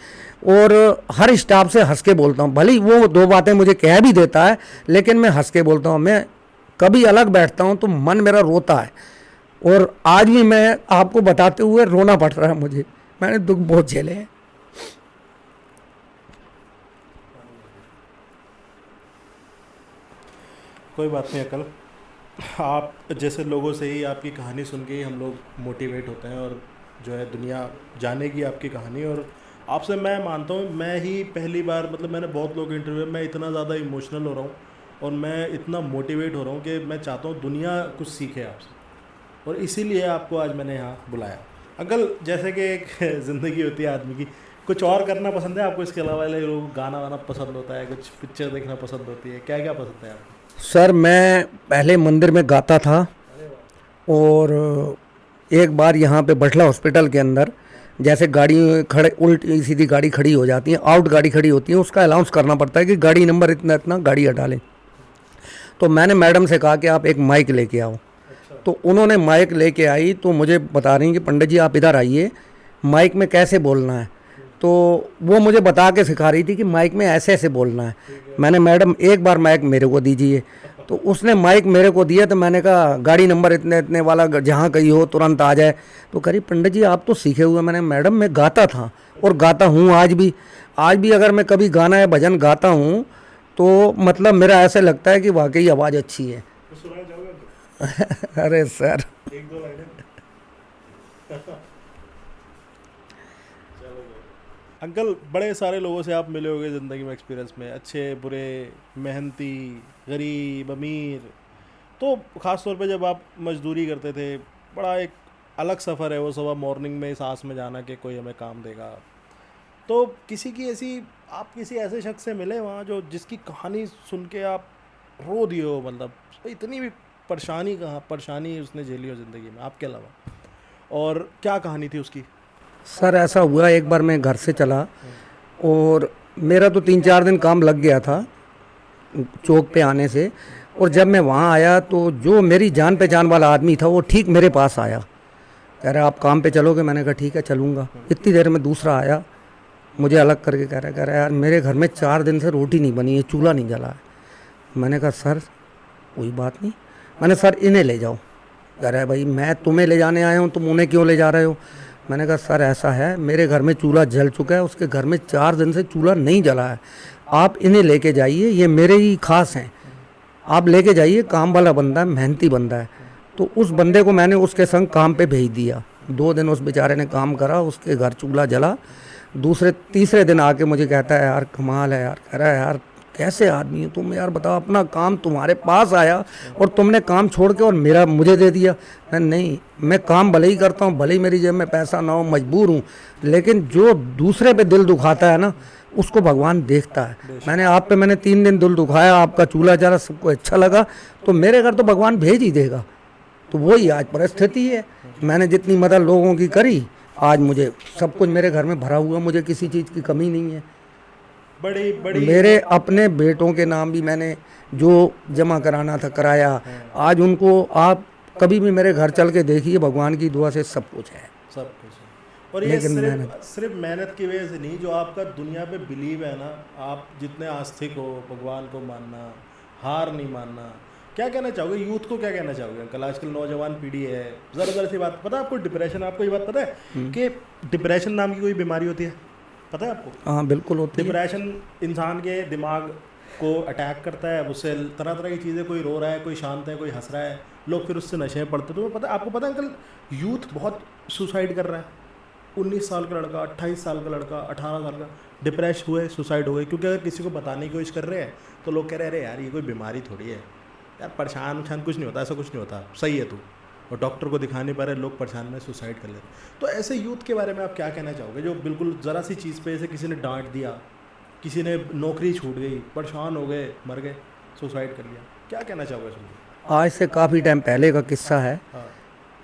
और हर स्टाफ से हंस के बोलता हूँ। भले ही वो दो बातें मुझे कह भी देता है, लेकिन मैं हंस के बोलता हूँ। मैं कभी अलग बैठता हूँ तो मन मेरा रोता है, और आज भी मैं आपको बताते हुए रोना पड़ रहा है मुझे। मैंने दुख बहुत झेले हैं।
कोई बात नहीं अंकल, आप जैसे लोगों से ही आपकी कहानी सुन के ही हम लोग मोटिवेट होते हैं, और जो है दुनिया जानेगी आपकी कहानी। और आपसे मैं मानता हूँ, मैं ही पहली बार, मतलब मैंने बहुत लोग इंटरव्यू में, मैं इतना ज़्यादा इमोशनल हो रहा हूँ और मैं इतना मोटिवेट हो रहा हूँ कि मैं चाहता हूँ दुनिया कुछ सीखे आपसे, और इसीलिए आपको आज मैंने यहाँ बुलाया। अंकल जैसे कि एक ज़िंदगी होती है आदमी की, कुछ और करना पसंद है आपको इसके अलावा? लोग गाना वाना पसंद होता है, कुछ पिक्चर देखना पसंद होती है, क्या क्या पसंद है आपको?
सर मैं पहले मंदिर में गाता था, और एक बार यहाँ पे बटला हॉस्पिटल के अंदर, जैसे गाड़ी खड़े, उल्टी सीधी गाड़ी खड़ी हो जाती है, आउट गाड़ी खड़ी होती है, उसका अनाउंस करना पड़ता है कि गाड़ी नंबर इतना इतना, गाड़ी हटा लें। तो मैंने मैडम से कहा कि आप एक माइक लेके आओ। तो उन्होंने माइक लेके आई, तो मुझे बता रही हैं कि पंडित जी आप इधर आइए, माइक में कैसे बोलना है। तो वो मुझे बता के सिखा रही थी कि माइक में ऐसे ऐसे बोलना है। मैंने, मैडम एक बार माइक मेरे को दीजिए। तो उसने माइक मेरे को दिया, तो मैंने कहा गाड़ी नंबर इतने इतने वाला, जहाँ कहीं हो तुरंत आ जाए। तो कह रही पंडित जी आप तो सीखे हुए। मैंने, मैडम मैं गाता था और गाता हूँ आज भी। आज भी अगर मैं कभी गाना या भजन गाता हूँ तो मतलब मेरा ऐसे लगता है कि वाकई आवाज़ अच्छी है।
तो सुनाना चाहोगे?
अरे सर,
एक दो लाइनें। अंकल बड़े सारे लोगों से आप मिले होंगे ज़िंदगी में, एक्सपीरियंस में, अच्छे बुरे, मेहनती, गरीब, अमीर। तो ख़ास तौर पे जब आप मजदूरी करते थे, बड़ा एक अलग सफ़र है वो, सुबह मॉर्निंग में सांस में जाना कि कोई हमें काम देगा। तो किसी की ऐसी, आप किसी ऐसे शख्स से मिले वहाँ जो, जिसकी कहानी सुन के आप रो दिए हो, मतलब इतनी भी परेशानी, कहाँ परेशानी उसने झेली हो ज़िंदगी में आपके अलावा, और क्या कहानी थी उसकी?
सर ऐसा हुआ, एक बार मैं घर से चला और मेरा तो 3-4 दिन काम लग गया था चौक पे आने से। और जब मैं वहाँ आया तो जो मेरी जान पहचान वाला आदमी था वो ठीक मेरे पास आया, कह रहा आप काम पे चलोगे? मैंने कहा ठीक है चलूँगा। इतनी देर में दूसरा आया, मुझे अलग करके कह रहा यार मेरे घर में 4 दिन से रोटी नहीं बनी है, चूल्हा नहीं जला है। मैंने कहा सर कोई बात नहीं। मैंने, सर इन्हें ले जाओ। कह रहा है भाई मैं तुम्हें ले जाने आया हूँ, तुम उन्हें क्यों ले जा रहे हो? मैंने कहा सर ऐसा है, मेरे घर में चूल्हा जल चुका है, उसके घर में 4 दिन से चूल्हा नहीं जला है। आप इन्हें लेके जाइए, ये मेरे ही खास हैं, आप लेके जाइए, काम वाला बंदा है, मेहनती बंदा है। तो उस बंदे को मैंने उसके संग काम पे भेज दिया। 2 दिन उस बेचारे ने काम करा, उसके घर चूल्हा जला। दूसरे तीसरे दिन आके मुझे कहता है यार कमाल है यार। कह रहा है यार कैसे आदमी हो तुम यार, बताओ अपना काम तुम्हारे पास आया और तुमने काम छोड़ के और मेरा मुझे दे दिया। नहीं, मैं काम भले ही करता हूँ, भले ही मेरी जेब में पैसा ना हो, मजबूर हूँ, लेकिन जो दूसरे पे दिल दुखाता है ना, उसको भगवान देखता है। मैंने आप पे, मैंने 3 दिन दिल दुखाया, आपका चूल्हा जला, सबको अच्छा लगा, तो मेरे घर तो भगवान भेज ही देगा। तो वही आज परिस्थिति है। मैंने जितनी मदद लोगों की करी, आज मुझे सब कुछ मेरे घर में भरा हुआ, मुझे किसी चीज़ की कमी नहीं है।
बड़ी बड़ी
मेरे अपने बेटों के नाम भी मैंने जो जमा कराना था कराया। आज उनको आप कभी भी मेरे घर चल के देखिए, भगवान की दुआ से सब कुछ है।
सब कुछ है। और ये सिर्फ मेहनत की वजह से नहीं, जो आपका दुनिया पे बिलीव है ना, आप जितने आस्तिक हो, भगवान को मानना, हार नहीं मानना, क्या कहना चाहोगे यूथ को? क्या कहना चाहोगे अंकल? आजकल नौजवान पीढ़ी है, ज़रा सी बात पता है आपको, डिप्रेशन, आपको ये बात पता है कि डिप्रेशन नाम की कोई बीमारी होती है? पता है आपको?
हाँ बिल्कुल होती है।
डिप्रेशन इंसान के दिमाग को अटैक करता है, उससे तरह तरह की चीज़ें, कोई रो रहा है, कोई शांत है, कोई हंस रहा है, लोग फिर उससे नशे में पड़ते। तो पता, आपको पता है अंकल यूथ बहुत सुसाइड कर रहा है? 19 साल का लड़का, 28 साल का लड़का, 18 साल का डिप्रेस हुए, सुसाइड हो गए, क्योंकि अगर किसी को बताने की कोशिश कर रहे हैं तो लोग कह रहे हैं अरे यार ये कोई बीमारी थोड़ी है यार, परेशान उछान कुछ नहीं होता, ऐसा कुछ नहीं होता, सही है तू, और डॉक्टर को दिखा नहीं पा रहे, लोग परेशान में सुसाइड कर लेते। तो ऐसे यूथ के बारे में आप क्या कहना चाहोगे जो बिल्कुल ज़रा सी चीज़ पे ऐसे किसी ने डांट दिया, किसी ने नौकरी छूट गई, परेशान हो गए, मर गए, सुसाइड कर लिया, क्या कहना चाहोगे इसमें?
आज से काफ़ी टाइम पहले का किस्सा है।
हाँ।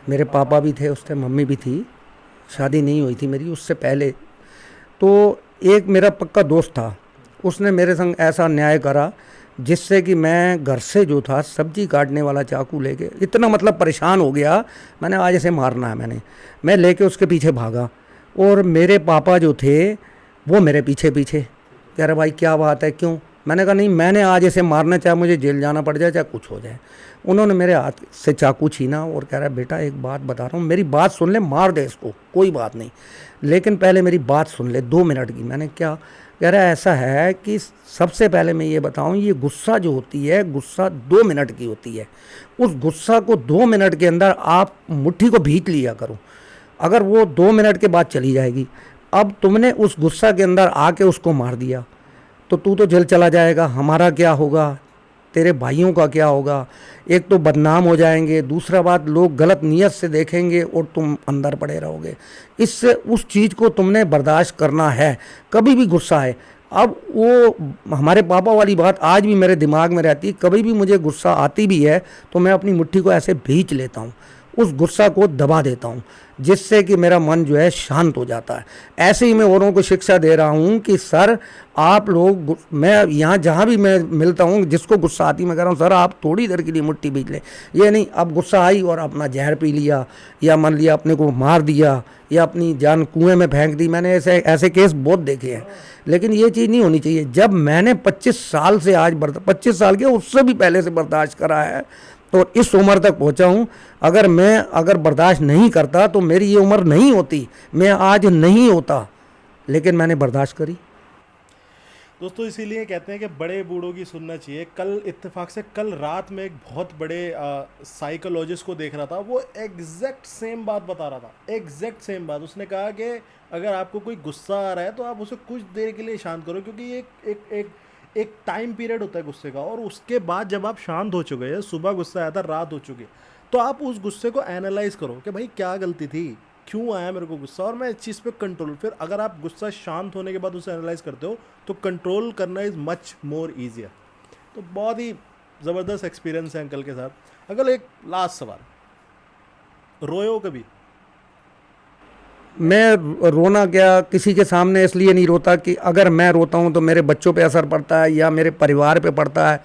मेरे पापा भी थे उस टाइम, मम्मी भी थी, शादी नहीं हुई थी मेरी उससे पहले। तो एक मेरा पक्का दोस्त था, उसने मेरे संग ऐसा अन्याय करा जिससे कि मैं घर से जो था सब्जी काटने वाला चाकू लेके, इतना मतलब परेशान हो गया, मैंने आज ऐसे मारना है, मैं लेके उसके पीछे भागा। और मेरे पापा जो थे वो मेरे पीछे पीछे कह रहे भाई क्या बात है, क्यों? मैंने कहा नहीं, मैंने आज ऐसे मारना, चाहे मुझे जेल जाना पड़ जाए चाहे कुछ हो जाए। उन्होंने मेरे हाथ से चाकू छीना और कह रहा है बेटा एक बात बता रहा हूँ, मेरी बात सुन ले, मार दे इसको, कोई बात नहीं, लेकिन पहले मेरी बात सुन ले 2 मिनट की। मैंने क्या? कह रहा है ऐसा है कि सबसे पहले मैं ये बताऊँ, ये गुस्सा जो होती है, गुस्सा 2 मिनट की होती है। उस गुस्सा को 2 मिनट के अंदर आप मुट्ठी को भींच लिया करो, अगर वो 2 मिनट के बाद चली जाएगी। अब तुमने उस गुस्सा के अंदर आके उसको मार दिया तो तू तो जेल चला जाएगा, हमारा क्या होगा, तेरे भाइयों का क्या होगा? एक तो बदनाम हो जाएंगे, दूसरा बात लोग गलत नीयत से देखेंगे और तुम अंदर पड़े रहोगे। इससे उस चीज़ को तुमने बर्दाश्त करना है, कभी भी गुस्सा है। अब वो हमारे पापा वाली बात आज भी मेरे दिमाग में रहती है, कभी भी मुझे गुस्सा आती भी है तो मैं अपनी मुट्ठी को ऐसे भींच लेता हूँ, उस गुस्सा को दबा देता हूँ, जिससे कि मेरा मन जो है शांत हो जाता है। ऐसे ही मैं औरों को शिक्षा दे रहा हूँ कि सर आप लोग, मैं यहाँ जहाँ भी मैं मिलता हूँ जिसको गुस्सा आती मैं कह रहा हूँ सर आप थोड़ी देर के लिए मुट्ठी भींच लें। ये नहीं अब गुस्सा आई और अपना जहर पी लिया, या मान लिया अपने को मार दिया, या अपनी जान कुएं में फेंक दी। मैंने ऐसे केस बहुत देखे हैं, लेकिन ये चीज़ नहीं होनी चाहिए। जब मैंने 25 साल से आज 25 साल के उससे भी पहले से बर्दाश्त करा है तो इस उम्र तक पहुंचा हूं। अगर बर्दाश्त नहीं करता तो मेरी ये उम्र नहीं होती, मैं आज नहीं होता, लेकिन मैंने बर्दाश्त करी।
दोस्तों इसीलिए कहते हैं कि बड़े बूढ़ों की सुनना चाहिए। कल इत्तेफाक से कल रात में एक बहुत बड़े साइकोलॉजिस्ट को देख रहा था, वो एग्जैक्ट सेम बात बता रहा था, एग्जैक्ट सेम बात। उसने कहा कि अगर आपको कोई गुस्सा आ रहा है तो आप उसे कुछ देर के लिए शांत करो, क्योंकि ये एक टाइम पीरियड होता है गुस्से का, और उसके बाद जब आप शांत हो चुके हैं, सुबह गुस्सा आया था, रात हो चुकी, तो आप उस गुस्से को एनालाइज करो कि भाई क्या गलती थी, क्यों आया मेरे को गुस्सा, और मैं इस चीज़ पे कंट्रोल। फिर अगर आप गुस्सा शांत होने के बाद उसे एनालाइज करते हो तो कंट्रोल करना इज़ मच मोर ईजियर। तो बहुत ही ज़बरदस्त एक्सपीरियंस है अंकल के साथ। अंकल एक लास्ट सवाल, रोए हो कभी?
मैं रोना क्या किसी के सामने इसलिए नहीं रोता कि अगर मैं रोता हूँ तो मेरे बच्चों पे असर पड़ता है या मेरे परिवार पे पड़ता है।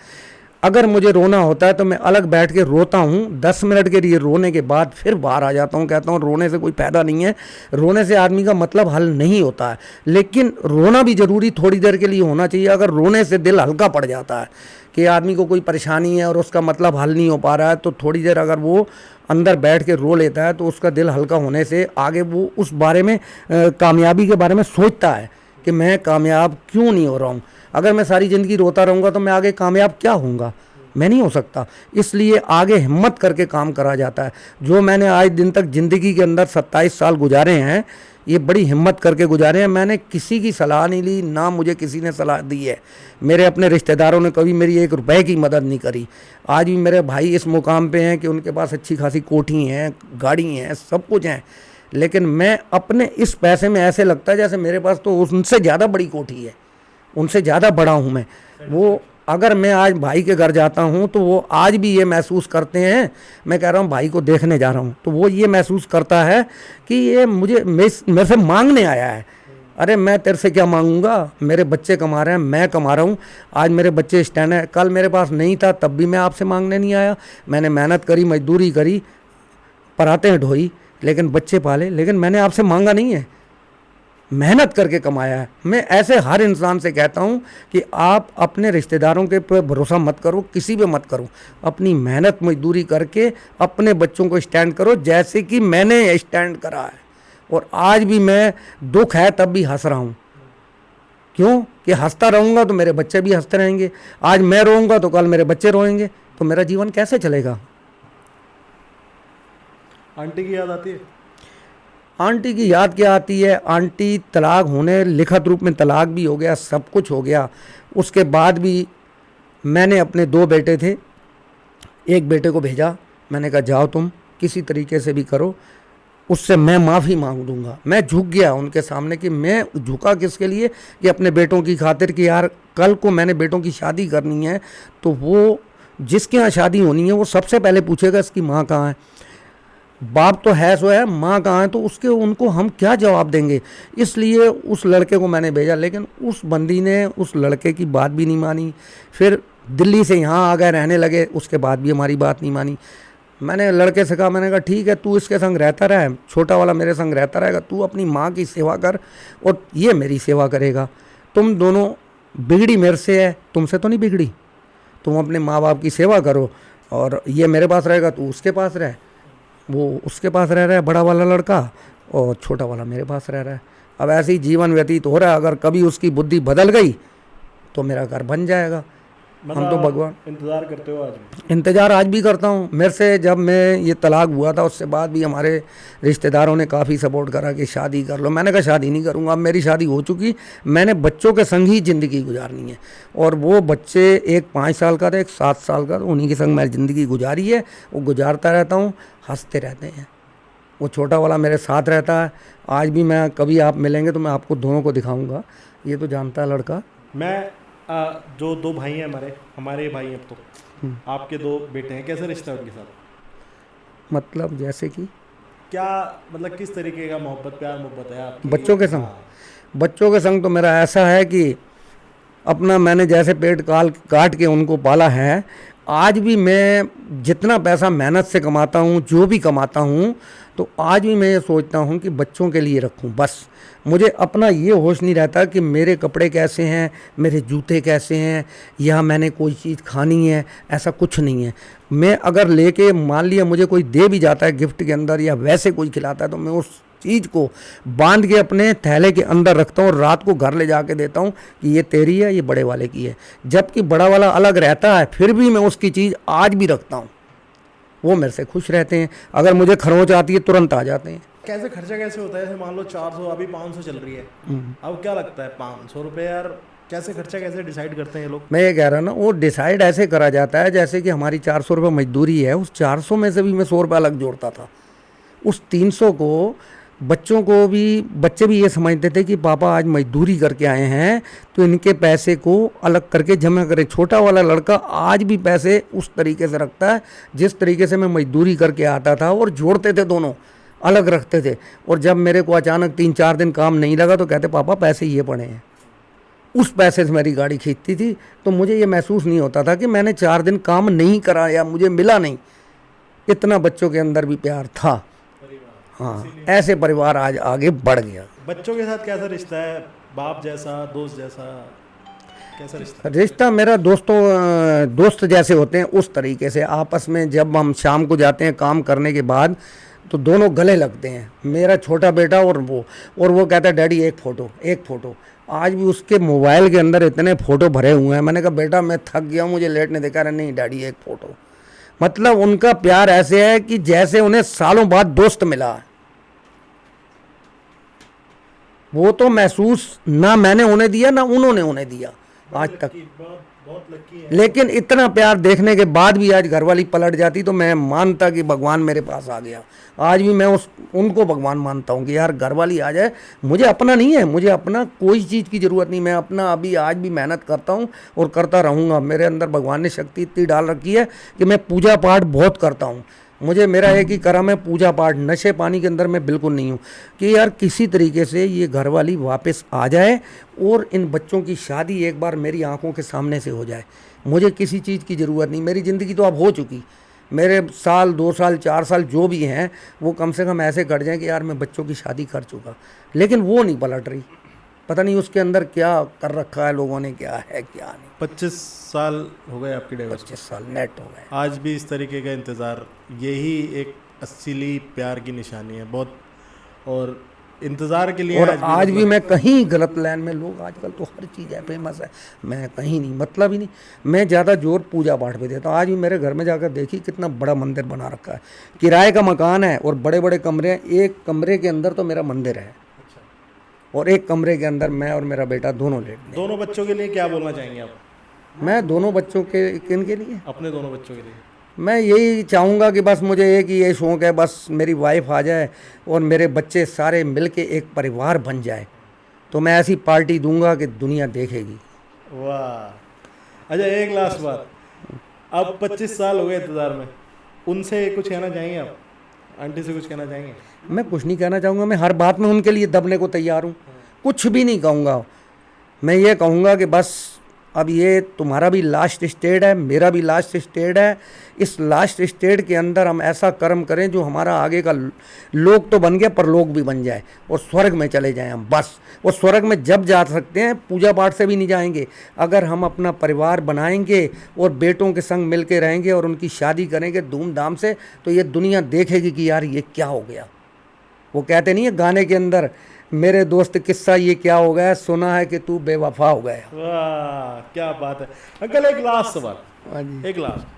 अगर मुझे रोना होता है तो मैं अलग बैठ के रोता हूँ, 10 मिनट के लिए रोने के बाद फिर बाहर आ जाता हूँ, कहता हूँ रोने से कोई फ़ायदा नहीं है, रोने से आदमी का मतलब हल नहीं होता है। लेकिन रोना भी ज़रूरी थोड़ी देर के लिए होना चाहिए। अगर रोने से दिल हल्का पड़ जाता है कि आदमी को कोई परेशानी है और उसका मतलब हल नहीं हो पा रहा है, तो थोड़ी देर अगर वो अंदर बैठ के रो लेता है तो उसका दिल हल्का होने से आगे वो उस बारे में कामयाबी के बारे में सोचता है कि मैं कामयाब क्यों नहीं हो रहा हूँ। अगर मैं सारी ज़िंदगी रोता रहूँगा तो मैं आगे कामयाब क्या होऊंगा? मैं नहीं हो सकता। इसलिए आगे हिम्मत करके काम करा जाता है। जो मैंने आज दिन तक ज़िंदगी के अंदर 27 साल गुजारे हैं, ये बड़ी हिम्मत करके गुजारे हैं। मैंने किसी की सलाह नहीं ली, ना मुझे किसी ने सलाह दी है। मेरे अपने रिश्तेदारों ने कभी मेरी 1 रुपए की मदद नहीं करी। आज भी मेरे भाई इस मुकाम पे हैं कि उनके पास अच्छी खासी कोठी हैं, गाड़ी हैं, सब कुछ हैं, लेकिन मैं अपने इस पैसे में ऐसे लगता है जैसे मेरे पास तो उनसे ज़्यादा बड़ी कोठी है, उनसे ज़्यादा बड़ा हूँ मैं। वो अगर मैं आज भाई के घर जाता हूँ तो वो आज भी ये महसूस करते हैं, मैं कह रहा हूँ भाई को देखने जा रहा हूँ, तो वो ये महसूस करता है कि ये मुझे मेरे से मांगने आया है। अरे मैं तेरे से क्या मांगूंगा, मेरे बच्चे कमा रहे हैं, मैं कमा रहा हूँ। आज मेरे बच्चे स्टैंड है, कल मेरे पास नहीं था तब भी मैं आपसे मांगने नहीं आया। मैंने मेहनत करी, मजदूरी करी, परातें ढोई, लेकिन बच्चे पाले, लेकिन मैंने आपसे मांगा नहीं है, मेहनत करके कमाया है। मैं ऐसे हर इंसान से कहता हूँ कि आप अपने रिश्तेदारों के पे भरोसा मत करो, किसी पे मत करो, अपनी मेहनत मजदूरी करके अपने बच्चों को स्टैंड करो, जैसे कि मैंने स्टैंड करा है। और आज भी मैं दुख है तब भी हंस रहा हूँ, क्यों कि हंसता रहूँगा तो मेरे बच्चे भी हंसते रहेंगे। आज मैं रोऊंगा तो कल मेरे बच्चे रोएंगे, तो मेरा जीवन कैसे चलेगा?
आंटी की याद आती है?
आंटी की याद क्या आती है? आंटी तलाक होने, लिखित रूप में तलाक भी हो गया, सब कुछ हो गया। उसके बाद भी मैंने अपने 2 बेटे थे, एक बेटे को भेजा, मैंने कहा जाओ तुम किसी तरीके से भी करो, उससे मैं माफ़ी मांग दूंगा। मैं झुक गया उनके सामने कि मैं झुका किसके लिए? कि अपने बेटों की खातिर, कि यार कल को मैंने बेटों की शादी करनी है तो वो जिसके यहाँ शादी होनी है वो सबसे पहले पूछेगा इसकी माँ कहाँ है। बाप तो है सो है, माँ कहाँ है, तो उसके उनको हम क्या जवाब देंगे? इसलिए उस लड़के को मैंने भेजा, लेकिन उस बंदी ने उस लड़के की बात भी नहीं मानी। फिर दिल्ली से यहाँ आ गए, रहने लगे, उसके बाद भी हमारी बात नहीं मानी। मैंने लड़के से कहा, मैंने कहा ठीक है, तू इसके संग रहता रहे, छोटा वाला मेरे संग रहता रहेगा, तू अपनी माँ की सेवा कर और ये मेरी सेवा करेगा। तुम दोनों, बिगड़ी मेरे से है, तुमसे तो नहीं बिगड़ी। तुम अपने माँ बाप की सेवा करो और ये मेरे पास रहेगा, तू उसके पास रह। वो उसके पास रह रहा है बड़ा वाला लड़का, और छोटा वाला मेरे पास रह रहा है। अब ऐसे ही जीवन व्यतीत हो रहा है। अगर कभी उसकी बुद्धि बदल गई तो मेरा घर बन जाएगा। हम तो भगवान
इंतज़ार करते हो आज भी?
इंतज़ार आज भी करता हूँ। मेरे से जब मैं ये तलाक हुआ था उससे बाद भी हमारे रिश्तेदारों ने काफ़ी सपोर्ट करा कि शादी कर लो। मैंने कहा शादी नहीं करूँगा, अब मेरी शादी हो चुकी, मैंने बच्चों के संग ही ज़िंदगी गुजारनी है। और वो बच्चे, एक 5 साल का था, एक 7 साल का, उन्हीं के संग मैंने ज़िंदगी गुजारी है, वो गुजारता रहता हूँ, हंसते रहते हैं। वो छोटा वाला मेरे साथ रहता है। आज भी मैं, कभी आप मिलेंगे तो मैं आपको दोनों को दिखाऊँगा, ये तो जानता है लड़का।
मैं जो 2 भाई हैं हमारे भाई हैं, अब तो आपके 2 बेटे हैं, कैसा रिश्ता है उनके साथ?
मतलब जैसे कि
क्या, मतलब किस तरीके का मोहब्बत, प्यार मोहब्बत है आपकी
बच्चों के संग?
हाँ।
बच्चों के संग तो मेरा ऐसा है कि अपना मैंने जैसे पेट काट के उनको पाला है, आज भी मैं जितना पैसा मेहनत से कमाता हूँ, जो भी कमाता हूँ, तो आज भी मैं ये सोचता हूँ कि बच्चों के लिए रखूँ बस। मुझे अपना ये होश नहीं रहता कि मेरे कपड़े कैसे हैं, मेरे जूते कैसे हैं, या मैंने कोई चीज़ खानी है, ऐसा कुछ नहीं है। मैं अगर लेके, मान लिया मुझे कोई दे भी जाता है गिफ्ट के अंदर, या वैसे कोई खिलाता है, तो मैं उस चीज़ को बांध के अपने थैले के अंदर रखता हूँ और रात को घर ले जाके देता हूँ कि ये तेरी है, ये बड़े वाले की है। जबकि बड़ा वाला अलग रहता है, फिर भी मैं उसकी चीज़ आज भी रखता हूँ। वो मेरे से खुश रहते हैं। अगर मुझे खरोंच आती है तुरंत आ जाते हैं।
कैसे खर्चा कैसे होता है? जैसे मान लो 400, अभी 500 चल रही है, अब क्या लगता है 500 रुपये यार, कैसे खर्चा कैसे डिसाइड करते हैं ये लोग?
मैं ये कह रहा ना, वो डिसाइड ऐसे करा जाता है जैसे कि हमारी 400 रुपये मजदूरी है, उस 400 में से भी मैं 100 रुपये अलग जोड़ता था। उस 300 को बच्चों को भी, बच्चे भी ये समझते थे कि पापा आज मजदूरी करके आए हैं तो इनके पैसे को अलग करके जमा करें। छोटा वाला लड़का आज भी पैसे उस तरीके से रखता है जिस तरीके से मैं मजदूरी करके आता था, और जोड़ते थे, दोनों अलग रखते थे। और जब मेरे को अचानक 3-4 दिन काम नहीं लगा तो कहते पापा पैसे ये पड़े हैं। उस पैसे से मेरी गाड़ी खींचती थी, तो मुझे ये महसूस नहीं होता था कि मैंने 4 दिन काम नहीं करा या मुझे मिला नहीं। इतना बच्चों के अंदर भी प्यार था। हाँ, ऐसे परिवार आज आगे बढ़ गया।
बच्चों के साथ कैसा रिश्ता है? बाप जैसा, दोस्त जैसा, कैसा रिश्ता?
रिश्ता मेरा दोस्त जैसे होते हैं उस तरीके से। आपस में जब हम शाम को जाते हैं काम करने के बाद, तो दोनों गले लगते हैं, मेरा छोटा बेटा और वो कहता है डैडी एक फ़ोटो। आज भी उसके मोबाइल के अंदर इतने फ़ोटो भरे हुए हैं। मैंने कहा बेटा मैं थक गया, मुझे लेटने देखा रहा, नहीं डैडी एक फ़ोटो। मतलब उनका प्यार ऐसे है कि जैसे उन्हें सालों बाद दोस्त मिला है। वो तो महसूस ना मैंने उन्हें दिया ना उन्होंने उन्हें दिया आज तक।
बहुत लकी है।
लेकिन इतना प्यार देखने के बाद भी आज घरवाली पलट जाती तो मैं मानता कि भगवान मेरे पास आ गया। आज भी मैं उनको भगवान मानता हूँ कि यार घरवाली आ जाए। मुझे अपना नहीं है, मुझे अपना कोई चीज़ की ज़रूरत नहीं। मैं अपना अभी आज भी मेहनत करता हूँ और करता रहूँगा। मेरे अंदर भगवान ने शक्ति इतनी डाल रखी है कि मैं पूजा पाठ बहुत करता हूँ। मुझे मेरा एक ही कर्म है पूजा पाठ। नशे पानी के अंदर मैं बिल्कुल नहीं हूँ कि यार किसी तरीके से ये घरवाली वापस आ जाए और इन बच्चों की शादी एक बार मेरी आंखों के सामने से हो जाए। मुझे किसी चीज़ की ज़रूरत नहीं। मेरी ज़िंदगी तो अब हो चुकी। मेरे साल 2 साल 4 साल जो भी हैं वो कम से कम ऐसे कट जाएं कि यार मैं बच्चों की शादी कर चुका। लेकिन वो नहीं पलट रही। पता नहीं उसके अंदर क्या कर रखा है लोगों ने, क्या है क्या नहीं।
25 साल हो गए आपकी डिवोर्स?
25 साल नेट हो गए।
आज भी इस तरीके का इंतज़ार, यही एक असली प्यार की निशानी है बहुत। और इंतज़ार के लिए
और
आज
आज भी मैं कहीं गलत लाइन में, लोग आजकल तो हर चीज़ है फेमस है, मैं कहीं नहीं, मतलब ही नहीं। मैं ज़्यादा जोर पूजा पाठ पे देता हूँ। आज भी मेरे घर में जाकर देखी कितना बड़ा मंदिर बना रखा है, किराए का मकान है और बड़े बड़े कमरे हैं। एक कमरे के अंदर तो मेरा मंदिर है और एक कमरे के अंदर मैं और मेरा बेटा दोनों लेट गए।
दोनों बच्चों के लिए क्या बोलना चाहेंगे आप?
मैं दोनों बच्चों के, किन के लिए,
अपने दोनों बच्चों के लिए।
मैं यही चाहूँगा कि बस मुझे एक ही ये शौक़ है, बस मेरी वाइफ आ जाए और मेरे बच्चे सारे मिलके एक परिवार बन जाए, तो मैं ऐसी पार्टी दूंगा कि दुनिया देखेगी।
वाह। अच्छा, एक लास्ट बात, अब 25 साल हो गए इंतज़ार में, उनसे कुछ कहना चाहेंगे आप? आंटी से कुछ कहना चाहेंगे?
मैं कुछ नहीं कहना चाहूँगा, मैं हर बात में उनके लिए दबने को तैयार हूँ, कुछ भी नहीं कहूँगा। मैं ये कहूँगा कि बस अब ये तुम्हारा भी लास्ट स्टेज है, मेरा भी लास्ट स्टेज है। इस लास्ट स्टेज के अंदर हम ऐसा कर्म करें जो हमारा आगे का, लोग तो बन गए पर लोग भी बन जाए और स्वर्ग में चले जाएं हम बस। और स्वर्ग में जब जा सकते हैं, पूजा पाठ से भी नहीं जाएंगे, अगर हम अपना परिवार बनाएंगे और बेटों के संग मिल के रहेंगे और उनकी शादी करेंगे धूमधाम से, तो ये दुनिया देखेगी कि यार ये क्या हो गया। वो कहते नहीं है गाने के अंदर, मेरे दोस्त किस्सा ये क्या हो गया, सुना है कि तू बेवफा हो गया।
वाह, क्या बात है। अंकल, एक लास्ट सवाल,
हाँ जी।
एक लास्ट।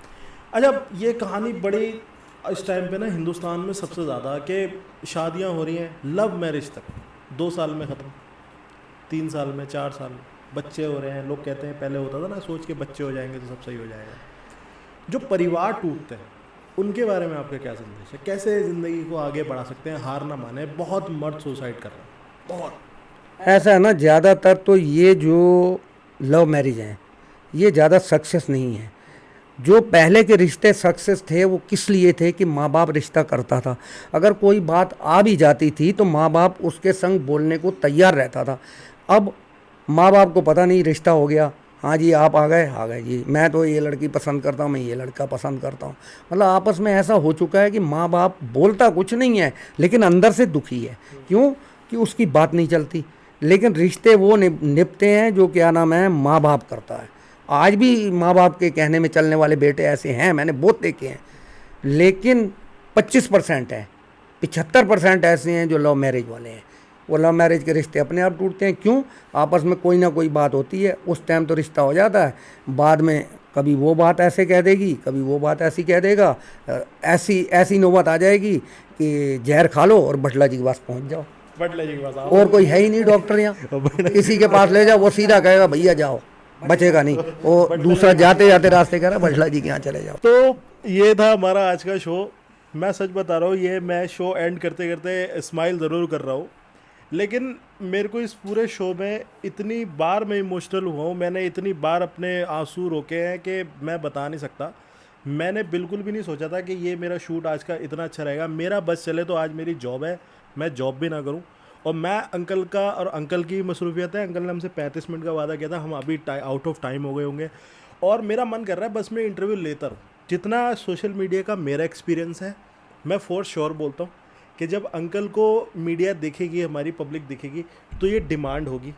अच्छा, ये कहानी बड़ी इस टाइम पे ना हिंदुस्तान में सबसे ज़्यादा कि शादियां हो रही हैं लव मैरिज तक, 2 साल में ख़त्म, 3 साल में, 4 साल में बच्चे हो रहे हैं। लोग कहते हैं पहले होता था ना सोच के बच्चे हो जाएंगे तो सब सही हो जाएगा। जो परिवार टूटते हैं उनके बारे में आपका क्या संदेश है? कैसे ज़िंदगी को आगे बढ़ा सकते हैं? हार ना माने, बहुत मर्द सुसाइड कर रहे हैं, बहुत।
ऐसा है ना, ज़्यादातर तो ये जो लव मैरिज हैं ये ज़्यादा सक्सेस नहीं है। जो पहले के रिश्ते सक्सेस थे वो किस लिए थे कि माँ बाप रिश्ता करता था, अगर कोई बात आ भी जाती थी तो माँ बाप उसके संग बोलने को तैयार रहता था। अब माँ बाप को पता नहीं, रिश्ता हो गया, हाँ जी आप आ गए जी, मैं तो ये लड़की पसंद करता हूँ, मैं ये लड़का पसंद करता हूँ। मतलब आपस में ऐसा हो चुका है कि माँ बाप बोलता कुछ नहीं है लेकिन अंदर से दुखी है। क्यों? कि उसकी बात नहीं चलती। लेकिन रिश्ते वो निपते हैं जो क्या नाम है माँ बाप करता है। आज भी माँ बाप के कहने में चलने वाले बेटे ऐसे हैं, मैंने बहुत देखे हैं, लेकिन 25% है, 75% ऐसे हैं जो लव मैरिज वाले हैं। वो लव मैरिज के रिश्ते अपने आप टूटते हैं। क्यों? आपस में कोई ना कोई बात होती है, उस टाइम तो रिश्ता हो जाता है, बाद में कभी वो बात ऐसे कह देगी, कभी वो बात ऐसी कह देगा, ऐसी नौबत आ जाएगी कि जहर खा लो और बटला जी के पास पहुँच जाओ।
बटले जी के पास आओ,
और कोई है ही नहीं डॉक्टर यहाँ, किसी के पास ले जाओ वो सीधा कहेगा भैया जाओ, बचेगा नहीं। वो दूसरा जाते जाते रास्ते कह रहा बटला जी के यहाँ चले जाओ।
तो ये था हमारा आज का शो। मैं सच बता रहा हूँ, ये मैं शो एंड करते करते स्माइल ज़रूर कर रहा हूँ, लेकिन मेरे को इस पूरे शो में इतनी बार मैं इमोशनल हुआ हूँ, मैंने इतनी बार अपने आंसू रोके हैं कि मैं बता नहीं सकता। मैंने बिल्कुल भी नहीं सोचा था कि ये मेरा शूट आज का इतना अच्छा रहेगा। मेरा बस चले तो आज मेरी जॉब है, मैं जॉब भी ना करूं। और मैं अंकल का और अंकल की मसरूफियत है, अंकल ने हमसे 35 मिनट का वादा किया था, हम अभी आउट ऑफ टाइम हो गए होंगे और मेरा मन कर रहा है बस मैं इंटरव्यू लेता रहूँ। जितना सोशल मीडिया का मेरा एक्सपीरियंस है, मैं फॉर श्योर बोलता हूँ कि जब अंकल को मीडिया देखेगी, हमारी पब्लिक दिखेगी, तो ये डिमांड होगी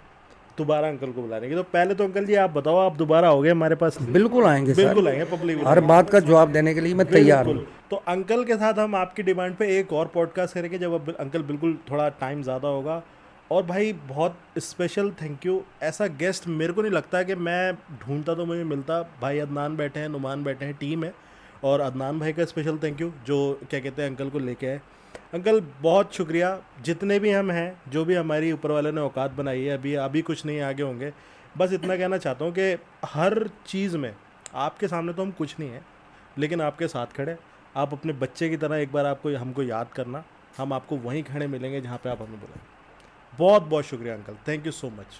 दोबारा अंकल को बुलाने की। तो पहले तो अंकल जी आप बताओ, आप दोबारा आओगे हमारे पास?
बिल्कुल आएंगे सर,
बिल्कुल आएंगे, पब्लिक
हर बात का जवाब देने के लिए मैं तैयार हूँ।
तो अंकल के साथ हम आपकी डिमांड पे एक और पॉडकास्ट करेंगे जब अब अंकल बिल्कुल थोड़ा टाइम ज़्यादा होगा। और भाई बहुत स्पेशल थैंक यू। ऐसा गेस्ट मेरे को नहीं लगता कि मैं ढूंढता तो मुझे मिलता। भाई अदनान बैठे हैं, नुमान बैठे हैं, टीम है, और अदनान भाई का स्पेशल थैंक यू जो क्या कहते हैं अंकल को लेके आए। अंकल बहुत शुक्रिया। जितने भी हम हैं, जो भी हमारी ऊपर वाले ने औकात बनाई है, अभी कुछ नहीं आगे होंगे। बस इतना कहना चाहता हूँ कि हर चीज़ में आपके सामने तो हम कुछ नहीं है, लेकिन आपके साथ खड़े। आप अपने बच्चे की तरह एक बार आपको हमको याद करना, हम आपको वहीं खड़े मिलेंगे जहाँ पे आप हमें बुलाएं। बहुत बहुत शुक्रिया uncle, thank you so much.